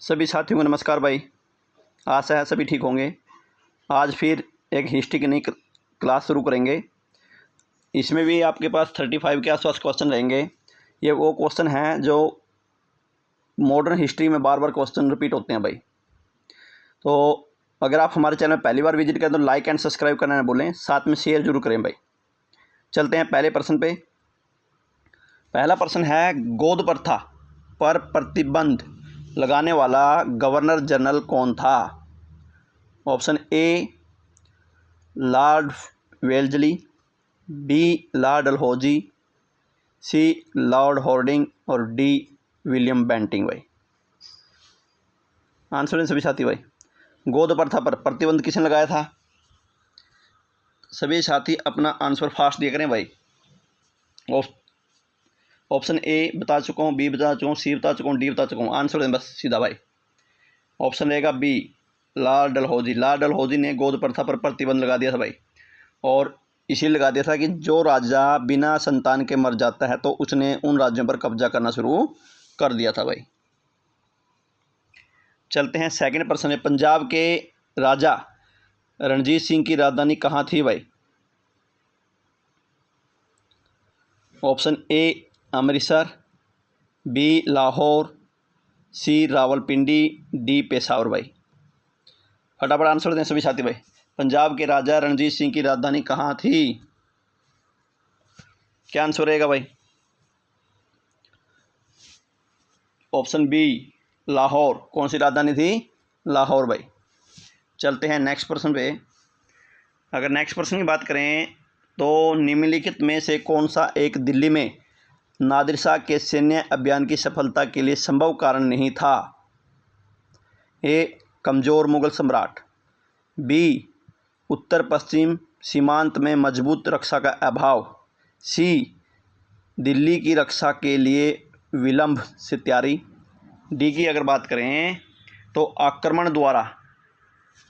सभी साथियों को नमस्कार भाई। आशा है सभी ठीक होंगे। आज फिर एक हिस्ट्री की नई क्लास शुरू करेंगे। इसमें भी आपके पास 35 के आसपास क्वेश्चन रहेंगे। ये वो क्वेश्चन हैं जो मॉडर्न हिस्ट्री में बार बार क्वेश्चन रिपीट होते हैं भाई। तो अगर आप हमारे चैनल पहली बार विजिट करें तो लाइक एंड सब्सक्राइब करना ना भूलें, साथ में शेयर जरूर करें भाई। चलते हैं पहले प्रश्न पे। पहला प्रश्न है, गोद प्रथा पर प्रतिबंध लगाने वाला गवर्नर जनरल कौन था? Option A lord Wellesley, B Lord Dalhousie, C lord Hardinge और डी विलियम बेंटिंग। भाई आंसर है सभी साथी भाई। गोद प्रथा पर प्रतिबंध किसने लगाया था? सभी साथी अपना आंसर फास्ट दिया करें भाई। ऑप्शन ए बता चुका हूँ, बी बता चुका हूँ, सी बता चुका हूँ, डी बता चुका हूँ। आंसर है बस सीधा भाई। ऑप्शन रहेगा B Lord Dalhousie. Lord Dalhousie ने गोद प्रथा पर प्रतिबंध लगा दिया था भाई, और इसीलिए लगा दिया था कि जो राजा बिना संतान के मर जाता है तो उसने उन राज्यों पर कब्जा करना शुरू कर दिया था भाई। चलते हैं सेकंड प्रश्न में। पंजाब के राजा रणजीत सिंह की राजधानी कहाँ थी भाई? Option A Amritsar, B Lahore, C Rawalpindi, D Peshawar. भाई फटाफट आंसर दें सभी साथी भाई। पंजाब के राजा रणजीत सिंह की राजधानी कहाँ थी? क्या आंसर रहेगा भाई? Option B Lahore. कौन सी राजधानी थी? लाहौर भाई। चलते हैं नेक्स्ट प्रश्न पे। अगर नेक्स्ट प्रश्न की बात करें तो निम्नलिखित में से कौन सा एक दिल्ली में नादिर शाह के सैन्य अभियान की सफलता के लिए संभव कारण नहीं था? ए कमज़ोर मुगल सम्राट, बी उत्तर पश्चिम सीमांत में मजबूत रक्षा का अभाव, सी दिल्ली की रक्षा के लिए विलंब से तैयारी, डी की अगर बात करें तो आक्रमण द्वारा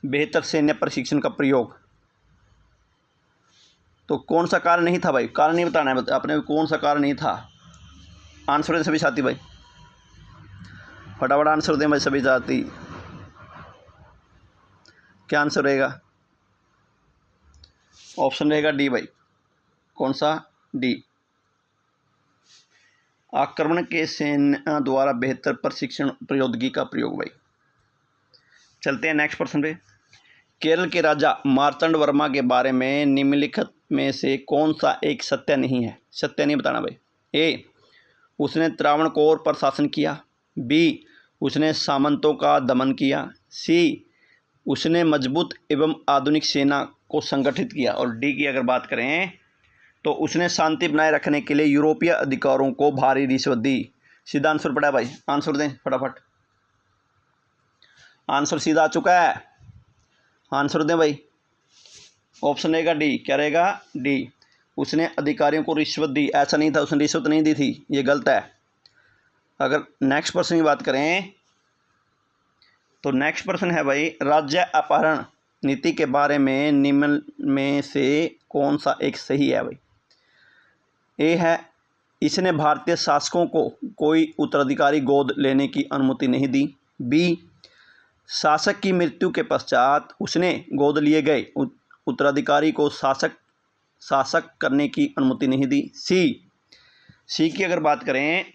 बेहतर सैन्य प्रशिक्षण का प्रयोग। तो कौन सा कारण नहीं था भाई? कारण नहीं बताना है आपने, कौन सा कारण नहीं था। आंसर है सभी साथी भाई। फटाफट आंसर दें भाई सभी साथी। क्या आंसर रहेगा? ऑप्शन रहेगा डी भाई। कौन सा? डी, आक्रमण के सेना द्वारा बेहतर प्रशिक्षण प्रौद्योगिकी का प्रयोग भाई। चलते हैं नेक्स्ट प्रश्न पे। केरल के राजा मार्तंड वर्मा के बारे में निम्नलिखित में से कौन सा एक सत्य नहीं है? सत्य नहीं बताना भाई। ए उसने त्रावणकोर पर शासन किया, बी उसने सामंतों का दमन किया, सी उसने मजबूत एवं आधुनिक सेना को संगठित किया, और डी की अगर बात करें तो उसने शांति बनाए रखने के लिए यूरोपीय अधिकारों को भारी रिश्वत दी। सीधा आंसर पड़ा भाई। आंसर दें फटाफट। आंसर सीधा आ चुका है। आंसर दें भाई। ऑप्शन रहेगा डी। क्या रहेगा? डी, उसने अधिकारियों को रिश्वत दी। ऐसा नहीं था, उसने रिश्वत नहीं दी थी, ये गलत है। अगर नेक्स्ट प्रश्न की बात करें तो नेक्स्ट प्रश्न है भाई, राज्य अपहरण नीति के बारे में निम्न में से कौन सा एक सही है भाई? ए है इसने भारतीय शासकों को कोई उत्तराधिकारी गोद लेने की अनुमति नहीं दी, बी शासक की मृत्यु के पश्चात उसने गोद लिए गए उत्तराधिकारी को शासक करने की अनुमति नहीं दी, सी की अगर बात करें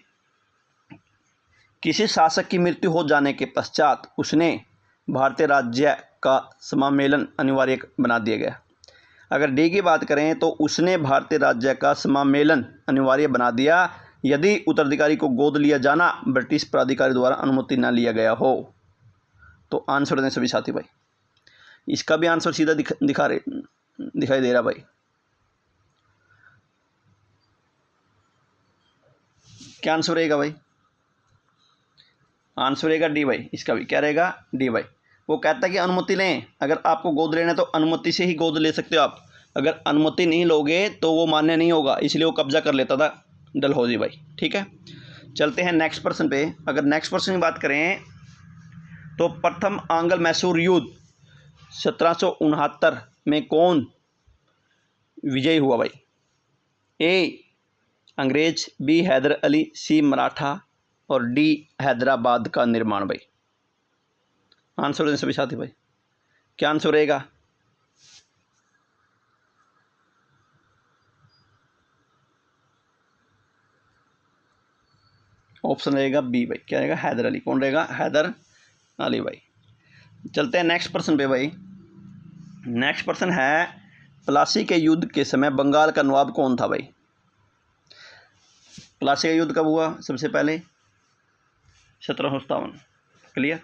किसी शासक की मृत्यु हो जाने के पश्चात उसने भारतीय राज्य का समामेलन अनिवार्य बना दिया गया। अगर डी की बात करें तो उसने भारतीय राज्य का समामेलन अनिवार्य बना दिया यदि उत्तराधिकारी को गोद लिया जाना ब्रिटिश प्राधिकारी द्वारा अनुमति न लिया गया हो। तो आंसर दें सभी साथी भाई। इसका भी आंसर सीधा दिखाई दे रहा भाई। क्या आंसर रहेगा भाई? आंसर रहेगा डी भाई। इसका भी क्या रहेगा? डी भाई। वो कहता है कि अनुमति लें, अगर आपको गोद लेना है तो अनुमति से ही गोद ले सकते हो आप, अगर अनुमति नहीं लोगे तो वो मान्य नहीं होगा, इसलिए वो कब्जा कर लेता था डलहौजी भाई। ठीक है, चलते हैं नेक्स्ट पर्सन पे। अगर नेक्स्ट पर्सन की बात करें तो प्रथम आंग्ल मैसूर युद्ध 1769 में कौन विजयी हुआ भाई? ए अंग्रेज, बी हैदर अली, सी मराठा और डी हैदराबाद का निर्माण भाई। आंसर दें सभी साथी भाई, क्या आंसर रहेगा? ऑप्शन रहेगा बी भाई, क्या रहेगा? हैदर अली। कौन रहेगा? हैदर अली भाई। चलते हैं नेक्स्ट पर्सन पे भाई। नेक्स्ट पर्सन है, प्लासी के युद्ध के समय बंगाल का नवाब कौन था भाई? प्लासी का युद्ध कब हुआ सबसे पहले? 1757। क्लियर?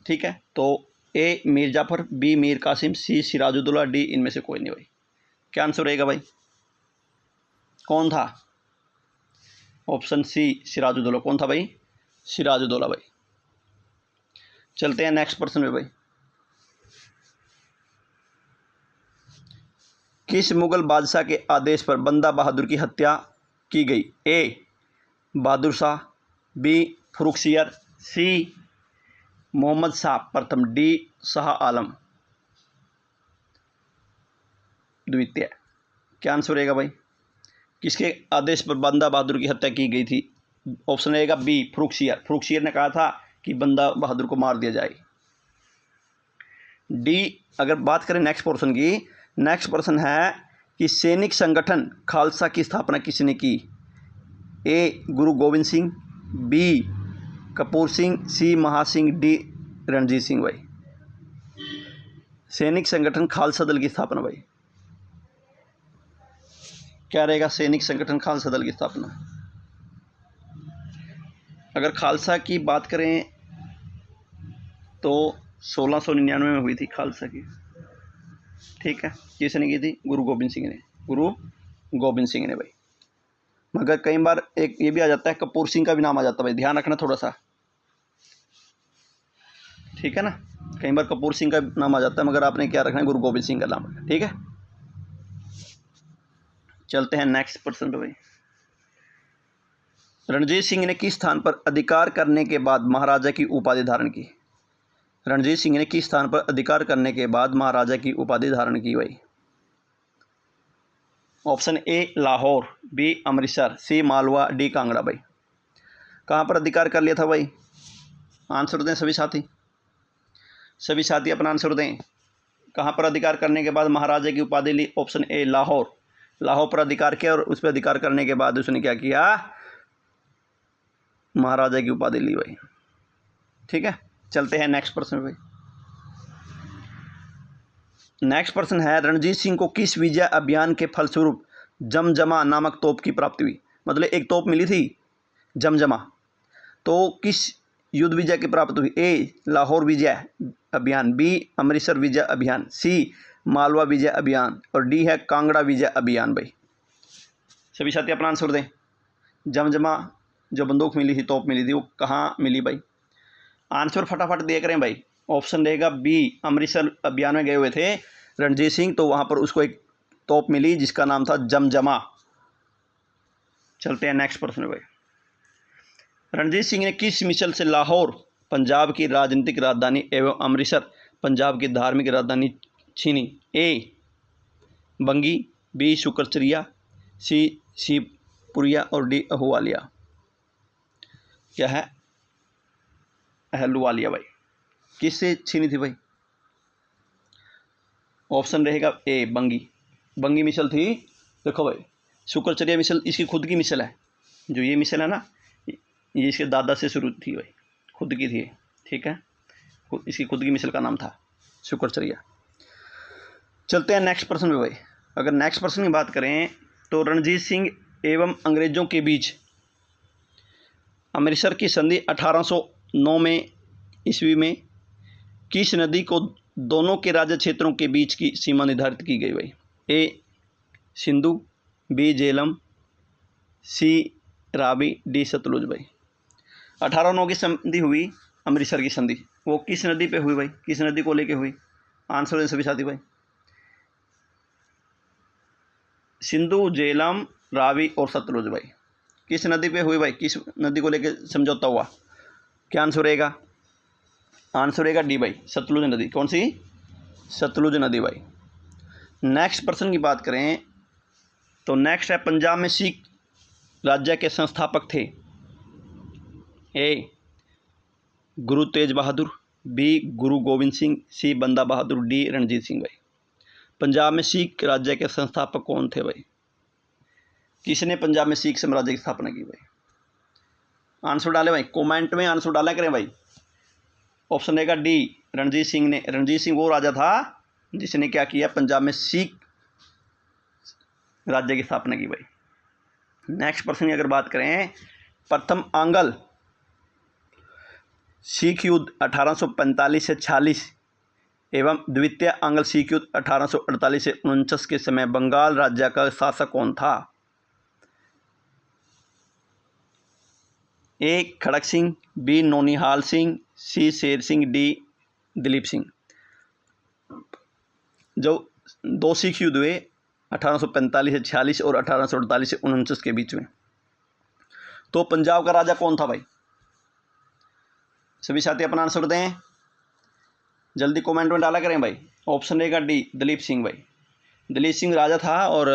ठीक है, तो ए मीर जाफर, बी मीर कासिम, सी सिराजुद्दौला, डी इनमें से कोई नहीं भाई। क्या आंसर रहेगा भाई? कौन था? Option C Sirajuddaulah. कौन था भाई? सिराजुद्दौला भाई। चलते हैं नेक्स्ट पर्सन पे भाई। किस मुगल बादशाह के आदेश पर बंदा बहादुर की हत्या की गई? ए बहादुर शाह, बी फरुखसियर, सी मोहम्मद शाह प्रथम, डी शाह आलम द्वितीय। क्या आंसर रहेगा भाई? किसके आदेश पर बंदा बहादुर की हत्या की गई थी? ऑप्शन रहेगा बी फरुखसियर। फरुखसियर ने कहा था कि बंदा बहादुर को मार दिया जाए। डी अगर बात करें नेक्स्ट पोर्शन की, नेक्स्ट पर्सन है कि सैनिक संगठन खालसा की स्थापना किसने की? ए गुरु गोविंद सिंह, बी कपूर सिंह, सी महासिंह, डी रणजीत सिंह भाई। सैनिक संगठन खालसा दल की स्थापना भाई, क्या रहेगा? सैनिक संगठन खालसा दल की स्थापना। अगर खालसा की बात करें तो 1699 में हुई थी खालसा की। ठीक है, किसने की थी? गुरु गोविंद सिंह ने। गुरु गोविंद सिंह ने भाई। मगर कई बार एक ये भी आ जाता है, कपूर सिंह का भी नाम आ जाता है भाई, ध्यान रखना थोड़ा सा। ठीक है ना, कई बार कपूर सिंह का नाम आ जाता है, मगर आपने क्या रखना है? गुरु गोविंद सिंह का नाम रखना। ठीक है, चलते हैं नेक्स्ट पर्सन पे भाई। रणजीत सिंह ने किस स्थान पर अधिकार करने के बाद महाराजा की उपाधि धारण की? रणजीत सिंह ने किस स्थान पर अधिकार करने के बाद महाराजा की उपाधि धारण की भाई? Option A Lahore, B Amritsar, C Malwa, D Kangra भाई। कहाँ पर अधिकार कर लिया था भाई? आंसर दें सभी साथी, सभी साथी अपना आंसर दें। कहाँ पर अधिकार करने के बाद महाराजा की उपाधि ली? Option A Lahore. लाहौर पर अधिकार किया और उस पर अधिकार करने के बाद उसने क्या किया? महाराजा की उपाधि ली भाई। ठीक है, चलते हैं नेक्स्ट पर्सन भाई। नेक्स्ट पर्सन है, रणजीत सिंह को किस विजय अभियान के फलस्वरूप जमजमा नामक तोप की प्राप्ति हुई? मतलब एक तोप मिली थी जमजमा, तो किस युद्ध विजय की प्राप्त हुई? ए लाहौर विजय अभियान, बी अमृतसर विजय अभियान, सी मालवा विजय अभियान और डी है कांगड़ा विजय अभियान भाई। सभी साथी अपना आंसर दें। जमजमा जो बंदूक मिली थी, तोप मिली थी, वो कहाँ मिली भाई? आंसर फटाफट दिया करें भाई। ऑप्शन रहेगा बी, अमृतसर अभियान में गए हुए थे रणजीत सिंह, तो वहाँ पर उसको एक तोप मिली जिसका नाम था जमजमा। चलते हैं नेक्स्ट पर्सन भाई। रणजीत सिंह ने किस मिसल से लाहौर पंजाब की राजनीतिक राजधानी एवं अमृतसर पंजाब की धार्मिक राजधानी छीनी? ए बंगी, बी शुक्रचरिया, सी शिवपुरिया और डी अहूवालिया। क्या है? अहलूवालिया भाई। किससे छीनी थी भाई? ऑप्शन रहेगा ए बंगी। बंगी मिसल थी। देखो भाई, शुक्रचर्या मिसल इसकी खुद की मिसल है। जो ये मिसल है ना, ये इसके दादा से शुरू थी भाई, खुद की थी। ठीक है, इसकी खुद की मिसल का नाम था शुक्रचर्या। चलते हैं नेक्स्ट पर्सन पे भाई। अगर नेक्स्ट पर्सन की बात करें तो रणजीत सिंह एवं अंग्रेजों के बीच अमृतसर की संधि 1809 में ईस्वी में किस नदी को दोनों के राज्य क्षेत्रों के बीच की सीमा निर्धारित की गई भाई? ए सिंधु, बी झेलम, सी रावी, डी सतलुज भाई। 1809 की संधि हुई, अमृतसर की संधि, वो किस नदी पे हुई भाई? किस नदी को लेके हुई? आंसर दें सभी साथी भाई। सिंधु, झेलम, रावी और सतलुज भाई। किस नदी पे हुई भाई? किस नदी को लेके समझौता हुआ? क्या आंसर रहेगा? आंसर रहेगा डी भाई, सतलुज नदी। कौन सी? सतलुज नदी भाई। नेक्स्ट पर्सन की बात करें तो नेक्स्ट है, पंजाब में सिख राज्य के संस्थापक थे? ए गुरु तेज बहादुर, बी गुरु गोविंद सिंह, सी बंदा बहादुर, डी रणजीत सिंह भाई। पंजाब में सिख राज्य के संस्थापक कौन थे भाई? किसने पंजाब में सिख साम्राज्य की स्थापना की भाई? आंसर डालें भाई, कमेंट में आंसर डाला करें भाई। ऑप्शन ए का डी रणजीत सिंह ने। रणजीत सिंह वो राजा था जिसने क्या किया, पंजाब में सिख राज्य की स्थापना की भाई। नेक्स्ट प्रश्न की अगर बात करें, प्रथम आंग्ल सिख युद्ध 1845 से 46 एवं द्वितीय आंग्ल सिख युद्ध 1848 से 49 के समय बंगाल राज्य का शासक कौन था? ए खड़क सिंह, बी नौनिहाल सिंह, सी शेर सिंह, डी दिलीप सिंह। जो दो सिख युद्ध हुए 1845 से 46 और 1848 से 49 के बीच में, तो पंजाब का राजा कौन था भाई? सभी साथी अपना आंसर दें, जल्दी कमेंट में डाला करें भाई। ऑप्शन ए का डी दिलीप सिंह भाई। दिलीप सिंह राजा था और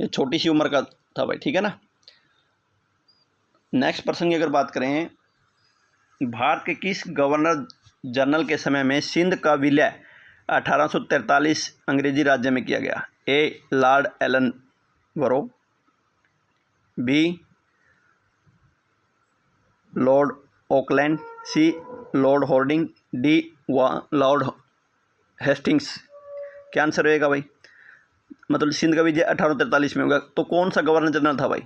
ये छोटी सी उम्र का था भाई, ठीक है ना। नेक्स्ट प्रश्न की अगर बात करें, भारत के किस गवर्नर जनरल के समय में सिंध का विलय 1843 अंग्रेजी राज्य में किया गया? A lord Ellenborough, B lord Auckland, C lord Hardinge, D lord Hastings. क्या आंसर रहेगा भाई? मतलब सिंध का विजय 1843 में होगा, तो कौन सा गवर्नर जनरल था भाई?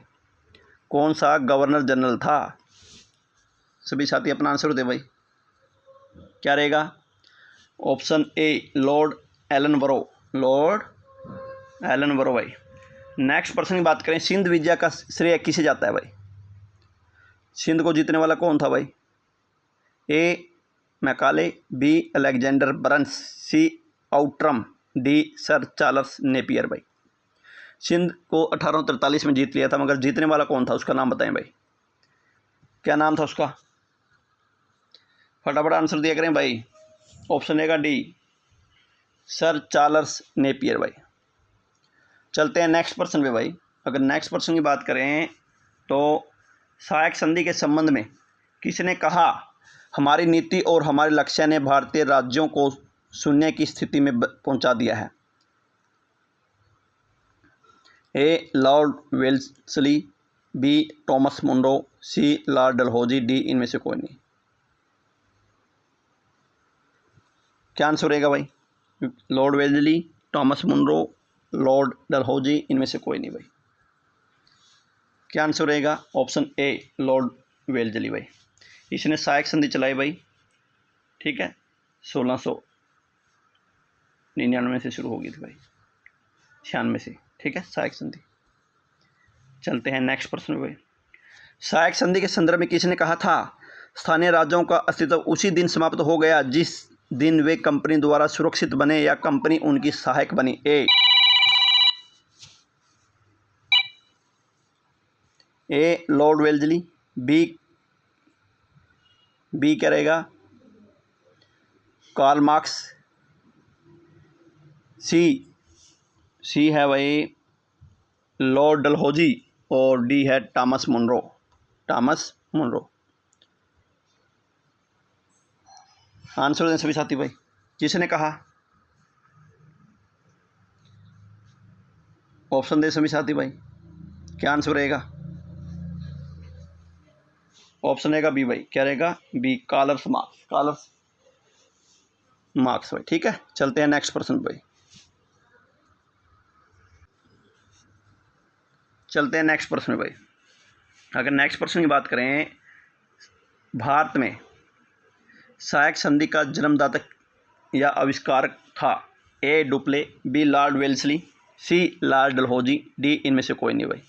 कौन सा गवर्नर जनरल था? सभी साथी अपना आंसर दे भाई, क्या रहेगा? ऑप्शन ए लॉर्ड एलन बरो, लॉर्ड एलन बरो भाई। नेक्स्ट प्रश्न की बात करें, सिंध विजय का श्रेय किसे जाता है भाई? सिंध को जीतने वाला कौन था भाई? A Macaulay, B Alexander Burnes, C Outram, D sir Charles Napier भाई। सिंध को 1843 में जीत लिया था, मगर जीतने वाला कौन था, उसका नाम बताएं भाई। क्या नाम था उसका? फटाफट आंसर दिया करें भाई। ऑप्शन ए का डी सर चार्ल्स नेपियर भाई। चलते हैं नेक्स्ट प्रश्न पे भाई। अगर नेक्स्ट प्रश्न की बात करें तो सहायक संधि के संबंध में किसने कहा, हमारी नीति और हमारे लक्ष्य ने भारतीय राज्यों को शून्य की स्थिति में पहुंचा दिया है? A lord Wellesley, B Thomas Munro, C lord Dalhousie, D इनमें से कोई नहीं। क्या आंसर रहेगा भाई? Lord Wellesley, Thomas Munro, lord Dalhousie, इनमें से कोई नहीं भाई। क्या आंसर रहेगा? ऑप्शन ए लॉर्ड वेल्सली भाई। इसने सहायक संधि चलाई भाई, ठीक है, 1699 से शुरू हो गई थी भाई, 96 से, ठीक है, सहायक संधि। चलते हैं नेक्स्ट प्रश्न भाई। सहायक संधि के संदर्भ में किसने कहा था, स्थानीय राज्यों का अस्तित्व उसी दिन समाप्त हो गया जिस दिन वे कंपनी द्वारा सुरक्षित बने या कंपनी उनकी सहायक बनी? ए लॉर्ड वेल्सली, बी क्या रहेगा, कार्ल मार्क्स, सी है भाई लॉर्ड डलहौजी, और डी है टॉमस मुनरो। आंसर दें सभी साथी भाई, किसने कहा? ऑप्शन दे सभी साथी भाई, क्या आंसर रहेगा? ऑप्शन रहेगा बी भाई। क्या रहेगा? बी कार्ल मार्क्स भाई, ठीक है। चलते हैं नेक्स्ट प्रश्न भाई। चलते हैं नेक्स्ट प्रश्न भाई। अगर नेक्स्ट प्रश्न की बात करें, भारत में सहायक संधि का जन्मदाता या आविष्कारक था? ए डुप्ले, बी लॉर्ड वेल्सली, सी लॉर्ड डलहौजी, डी इनमें से कोई नहीं भाई।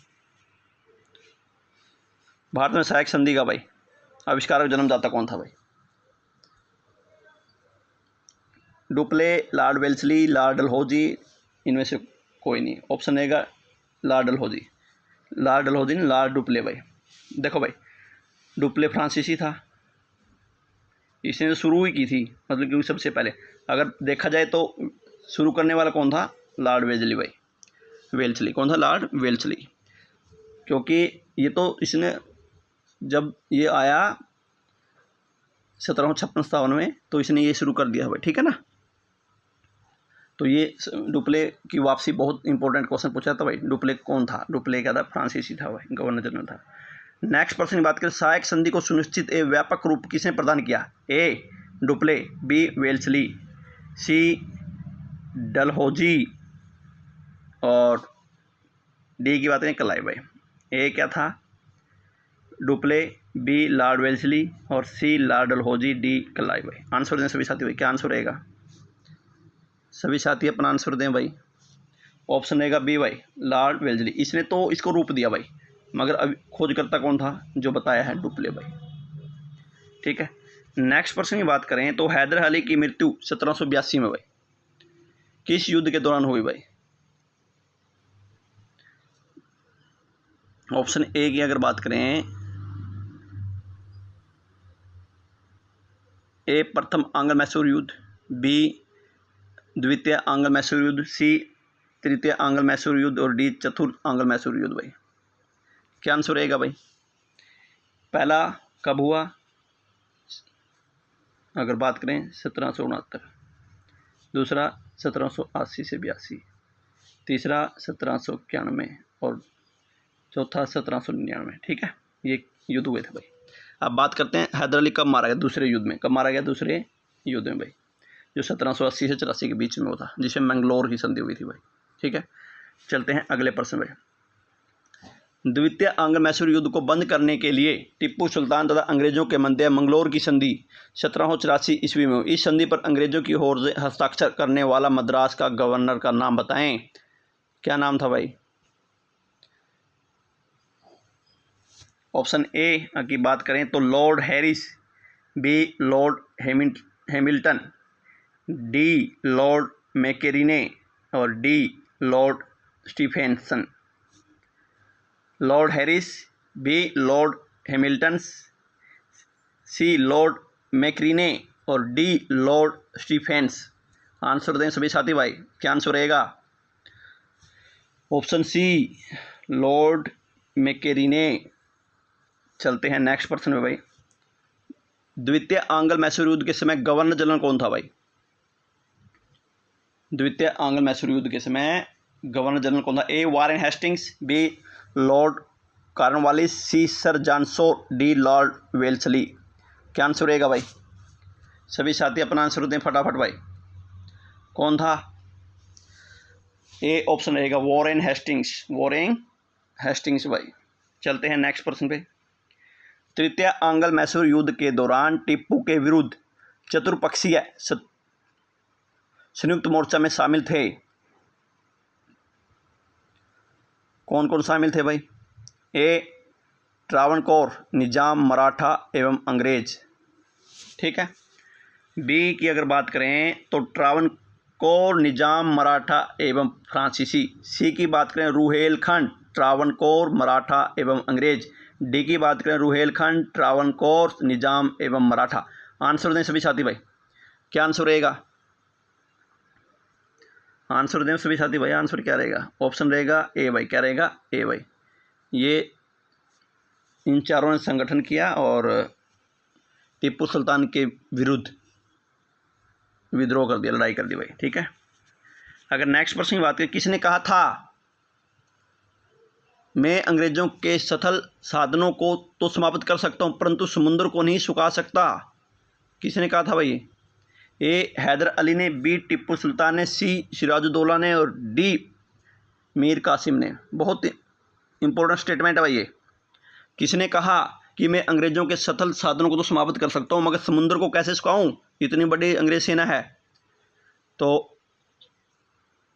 भारत में सहायक संधि का भाई आविष्कारक जन्मदाता कौन था भाई? Dupleix, Lord Wellesley, Lord Dalhousie, इनमें से कोई नहीं। ऑप्शन रहेगा लॉर्ड डलहौजी नहीं, लॉर्ड डुप्ले भाई। देखो भाई, डुप्ले फ्रांसीसी था, इसने तो शुरू ही की थी, मतलब कि सबसे पहले अगर देखा जाए तो शुरू करने वाला कौन था? Lord Wellesley. कौन था? Lord Wellesley. क्योंकि ये तो इसने जब ये आया 1756 में, तो इसने ये शुरू कर दिया भाई, ठीक है ना। तो ये डुप्ले की वापसी बहुत इंपॉर्टेंट क्वेश्चन पूछा था भाई। डुप्ले कौन था? डुप्ले क्या था? फ्रांसीसी था भाई, गवर्नर जनरल था। नेक्स्ट प्रश्न की बात करें, सहायक संधि को सुनिश्चित एवं व्यापक रूप किसने प्रदान किया? ए डुप्ले, बी वेल्सली, सी डलहौजी और डी की बात करें क्लाइव भाई। ए क्या था? डुप्ले, बी लॉर्ड वेल्सली और सी लॉर्ड डलहौजी, डी क्लाइव भाई। आंसर दें सभी साथी भाई, क्या आंसर रहेगा? सभी साथी अपना आंसर दें भाई। ऑप्शन रहेगा बी भाई, लॉर्ड वेल्सली। इसने तो इसको रूप दिया भाई, मगर अभी खोजकर्ता कौन था? जो बताया है डुप्ले भाई, ठीक है। नेक्स्ट प्रश्न की बात करें तो हैदर अली की मृत्यु 1782 में भाई किस युद्ध के दौरान हुई भाई? ऑप्शन ए की अगर बात करें, ए प्रथम आंग्ल मैसूर युद्ध, बी द्वितीय आंग्ल मैसूर युद्ध, सी तृतीय आंग्ल मैसूर युद्ध और डी चतुर्थ आंग्ल मैसूर युद्ध भाई। क्या आंसर रहेगा भाई? पहला कब हुआ अगर बात करें 1769, दूसरा 1780 से 82, तीसरा 1791 और चौथा 1799, ठीक है। ये युद्ध हुए थे भाई। अब बात करते हैं हैदर अली कब मारा गया दूसरे युद्ध में। कब मारा गया दूसरे युद्ध में भाई? जो 1780 से 84 के बीच में होता, जिसमें मैंगलोर की संधि हुई थी भाई, ठीक है। चलते हैं अगले प्रश्न भाई। द्वितीय आंग्ल मैसूर युद्ध को बंद करने के लिए टिप्पू सुल्तान तथा अंग्रेजों के मध्य मंगलोर की संधि 1784 ईस्वी में हुई। इस संधि पर अंग्रेजों की ओर से हस्ताक्षर करने वाला मद्रास का गवर्नर का नाम बताएं। क्या नाम था भाई? ऑप्शन ए की बात करें तो lord Harris, B lord Hamilton, D lord Macartney और D lord Stephenson. Lord Harris, B lord Hamilton, C lord Macartney और डी लॉर्ड स्टीफेंस। आंसर दें सभी साथी भाई, क्या आंसर रहेगा? Option C lord Macartney. चलते हैं नेक्स्ट प्रश्न में भाई। द्वितीय आंग्ल मैसूर युद्ध के समय गवर्नर जनरल कौन था भाई? द्वितीय आंग्ल मैसूर युद्ध के समय गवर्नर जनरल कौन था? A Warren Hastings, B lord Cornwallis, C sir John Shore, D lord Wellesley. क्या आंसर रहेगा भाई? सभी साथी अपना आंसर दें फटाफट भाई। कौन था? ए ऑप्शन रहेगा वॉरेन हेस्टिंग्स, वॉरेन हेस्टिंग्स भाई। चलते हैं नेक्स्ट प्रश्न पे। तृतीय आंग्ल मैसूर युद्ध के दौरान टीपू के विरुद्ध चतुर्पक्षीय संयुक्त मोर्चा में शामिल थे। कौन कौन शामिल थे भाई? ए ट्रावणकोर, निजाम, मराठा एवं अंग्रेज, ठीक है। बी की अगर बात करें तो ट्रावणकोर, निजाम, मराठा एवं फ्रांसीसी। सी की बात करें रुहेलखंड, ट्रावणकोर, मराठा एवं अंग्रेज। डी की बात करें रुहेलखंड, ट्रावणकोर, निजाम एवं मराठा। आंसर दें सभी साथी भाई, क्या आंसर रहेगा? आंसर दें सभी साथी भाई, आंसर क्या रहेगा? ऑप्शन रहेगा ए भाई। क्या रहेगा? ए भाई। ये इन चारों ने संगठन किया और टीपू सुल्तान के विरुद्ध विद्रोह कर दिया, लड़ाई कर दी भाई, ठीक है। अगर नेक्स्ट प्रश्न की बात करें, किसने कहा था मैं अंग्रेजों के सथल साधनों को तो समाप्त कर सकता हूं परंतु समुद्र को नहीं सुखा सकता? किसने कहा था भाई? ए हैदर अली ने, बी टिप्पू सुल्तान ने, सी सिराजुद्दौला ने और डी मीर कासिम ने। बहुत इंपॉर्टेंट स्टेटमेंट है भाई ये। किसने कहा कि मैं अंग्रेजों के सथल साधनों को तो समाप्त कर सकता हूं मगर समुद्र को कैसे सुखाऊं? इतनी बड़ी अंग्रेज सेना है। तो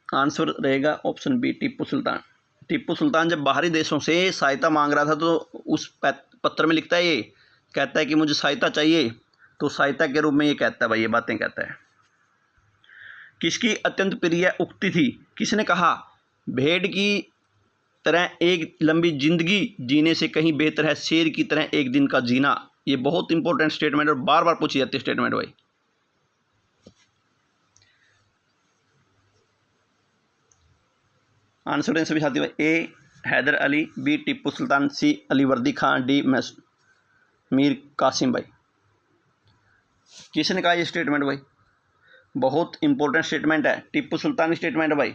आंसर रहेगा ऑप्शन बी टीपू सुल्तान। टीपू सुल्तान जब बाहरी देशों से सहायता मांग रहा था तो उस पत्र में लिखता है, ये कहता है कि मुझे सहायता चाहिए, तो सहायता के रूप में ये कहता है भाई, ये बातें कहता है। किसकी अत्यंत प्रिय उक्ति थी? किसने कहा भेड़ की तरह एक लंबी जिंदगी जीने से कहीं बेहतर है शेर की तरह एक दिन का जीना। ये बहुत इंपॉर्टेंट स्टेटमेंट और बार बार पूछी जाती है स्टेटमेंट भाई। आंसर दें सभी साथी भाई। ए हैदर अली, बी टीपू सुल्तान, सी अली वर्दी खान, डी मीर कासिम भाई। किसने कहा ये स्टेटमेंट भाई? बहुत इंपॉर्टेंट स्टेटमेंट है, टीपू सुल्तान की स्टेटमेंट है भाई।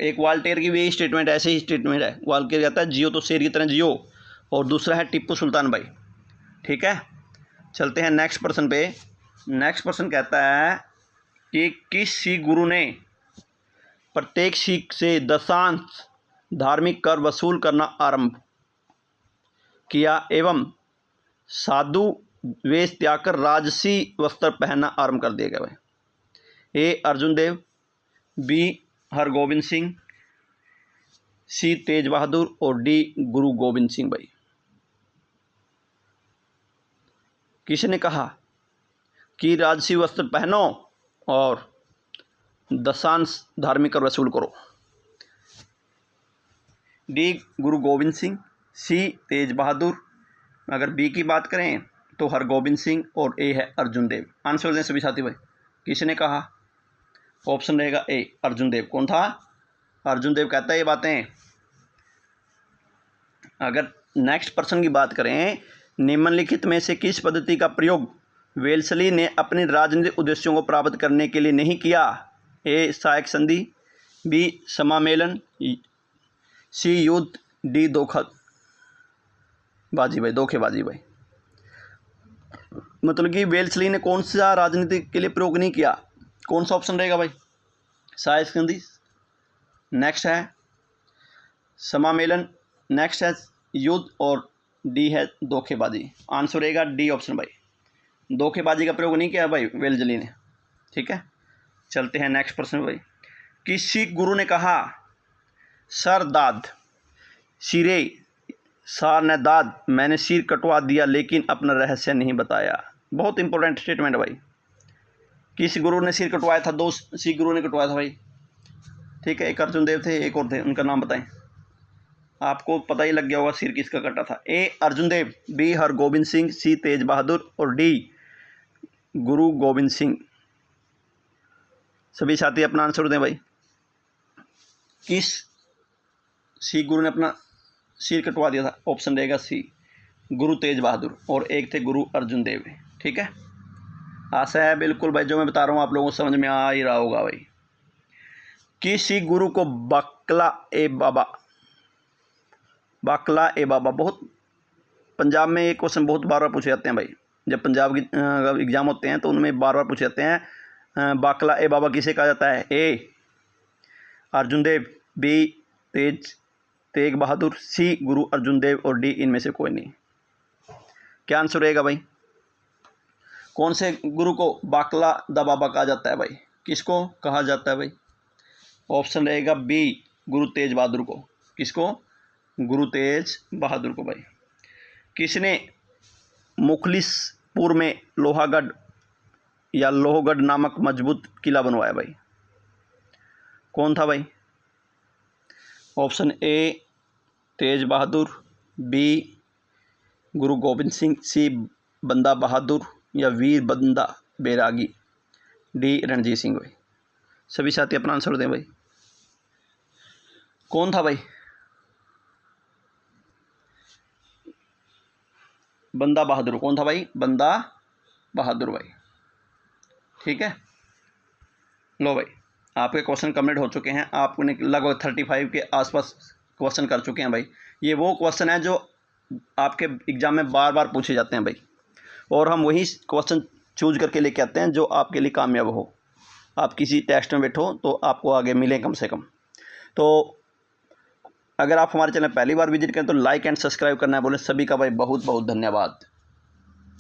एक वाल्टेयर की भी यही स्टेटमेंट, ऐसे ही स्टेटमेंट है। वाल्टेयर कहता है जियो तो शेर की तरह जियो, और दूसरा है टीपू सुल्तान भाई। ठीक है, चलते हैं नेक्स्ट पर्सन पे। नेक्स्ट पर्सन कहता है कि किस सिख गुरु ने प्रत्येक सिख से दशांश धार्मिक कर वसूल करना आरंभ किया एवं साधु वेश त्याग कर राजसी वस्त्र पहनना आरंभ कर दिया गया भाई? ए अर्जुन देव, बी हरगोबिंद सिंह, सी तेज बहादुर और डी गुरु गोबिंद सिंह भाई। किसने कहा कि राजसी वस्त्र पहनो और दशांश धार्मिक कर वसूल करो? डी गुरु गोबिंद सिंह, सी तेज बहादुर, अगर बी की बात करें तो हरगोबिंद सिंह, और ए है अर्जुन देव। आंसर दें सभी साथी भाई, किसने कहा? ऑप्शन रहेगा ए अर्जुन देव। कौन था? अर्जुन देव कहता है ये बातें। अगर नेक्स्ट पर्सन की बात करें, निम्नलिखित में से किस पद्धति का प्रयोग वेल्सली ने अपने राजनीतिक उद्देश्यों को प्राप्त करने के लिए नहीं किया? ए सहायक संधि, बी समामेलन, सी युद्ध, डी धोखेबाजी भाई। मतलब कि वेल्सली ने कौन सा राजनीति के लिए प्रयोग नहीं किया? कौन सा ऑप्शन रहेगा भाई? सहायक संधि, नेक्स्ट है समामेलन, नेक्स्ट है युद्ध, और डी है धोखेबाजी। आंसर रहेगा डी ऑप्शन भाई। धोखेबाजी का प्रयोग नहीं किया भाई वेल्सली ने। ठीक है, चलते हैं नेक्स्ट प्रश्न भाई। किस सिख गुरु ने कहा सर दाद सिरे सार ने दाद, मैंने सिर कटवा दिया लेकिन अपना रहस्य नहीं बताया? बहुत इंपॉर्टेंट स्टेटमेंट है भाई। किस गुरु ने सिर कटवाया था? दो सिख गुरु ने कटवाया था भाई। ठीक है, एक अर्जुन देव थे, एक और थे, उनका नाम बताएं। आपको पता ही लग गया होगा सिर किसका कटा था। ए अर्जुन देव, बी हरगोबिंद सिंह, सी तेज बहादुर और डी गुरु गोबिंद सिंह। सभी साथी अपना आंसर दें भाई। किस सिख गुरु ने अपना सिर कटवा दिया था? ऑप्शन रहेगा सी गुरु तेज बहादुर, और एक थे गुरु अर्जुन देव। ठीक है, आशा है बिल्कुल भाई जो मैं बता रहा हूँ आप लोगों को समझ में आ ही रहा होगा भाई। किस सिख गुरु को बाकला ए बाबा, बहुत पंजाब में ये क्वेश्चन बहुत बार बार पूछे जाते हैं भाई। जब पंजाब की एग्जाम होते हैं तो उनमें बार बार पूछे जाते हैं बाकला ए बाबा किसे कहा जाता है? ए अर्जुन देव, बी तेग बहादुर, सी गुरु अर्जुन देव और डी इनमें से कोई नहीं। क्या आंसर रहेगा भाई? कौन से गुरु को बाकला द बाबा कहा जाता है भाई? किसको कहा जाता है भाई? ऑप्शन रहेगा बी गुरु तेज बहादुर को। किसको? गुरु तेज बहादुर को भाई। किसने मुखलिसपुर में लोहागढ़ या लोहगढ़ नामक मजबूत किला बनवाया भाई? कौन था भाई? ऑप्शन ए तेज बहादुर, बी गुरु गोबिंद सिंह, सी बंदा बहादुर या वीर बंदा बैरागी, डी रणजीत सिंह भाई। सभी साथी अपना आंसर दें भाई। कौन था भाई? बंदा बहादुर। कौन था भाई? बंदा बहादुर भाई। ठीक है, लो भाई आपके क्वेश्चन कंप्लीट हो चुके हैं। आपने लगभग 35 के आसपास क्वेश्चन कर चुके हैं भाई। ये वो क्वेश्चन है जो आपके एग्जाम में बार बार पूछे जाते हैं भाई, और हम वही क्वेश्चन चूज करके लेके आते हैं जो आपके लिए कामयाब हो। आप किसी टेस्ट में बैठो तो आपको आगे मिले कम से कम। तो अगर आप हमारे चैनल पहली बार विजिट करें तो लाइक एंड सब्सक्राइब करना है बोले। सभी का भाई बहुत बहुत धन्यवाद।